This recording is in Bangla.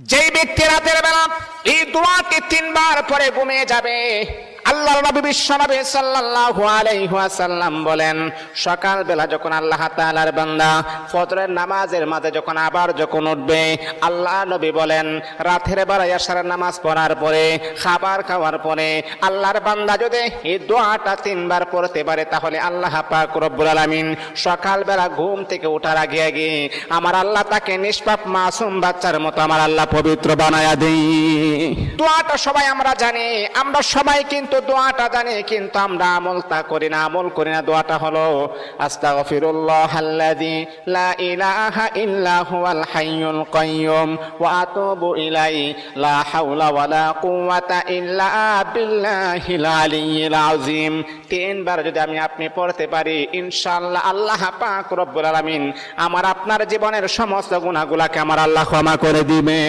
যেই ব্যক্তি রাতের বেলা এই দোয়াটি 3 বার পরে ঘুমিয়ে যাবে, আল্লাহর নবী বিশ্বনবী সাল্লাল্লাহু আলাইহি ওয়াসাল্লাম বলেন, সকাল বেলা যখন আল্লাহ তাআলার বান্দা ফজরের নামাজের মাঝে যখন উঠবে, আল্লাহ নবী বলেন রাতের বেলা এশারের নামাজ পড়ার পরে, খাবার খাওয়ার পরে আল্লাহর বান্দা যদি এই দোয়াটা 3 বার পড়তে পারে, তাহলে আল্লাহ পাক রব্বুল আলামিন সকাল বেলা ঘুম থেকে ওঠার আগে আগে আমার আল্লাহ তাকে নিষ্পাপ মাসুম বাচ্চার মতো আমার আল্লাহ পবিত্র বানায়া দেই। দোয়াটা সবাই আমরা জানি, আমরা সবাই কিন্তু দোয়াটা জানি, কিন্তু আমরা আমল করি না। দোয়াটা হলো আস্তাগফিরুল্লাহাল্লাযী লা ইলাহা ইল্লা হুয়াল হাইয়ুল কাইয়্যুম ওয়া আতুবু ইলাইহি লা হাওলা ওয়ালা কুওয়াতা ইল্লা বিল্লাহিল আলিয়্যিল আযীম। 3 বার যদি আপনি পড়তে পারি, ইনশাআল্লাহ আল্লাহ পাক রব্বুল আলামিন আমার আপনার জীবনের সমস্ত গুনাহগুলোকে আমার আল্লাহ ক্ষমা করে দিবে।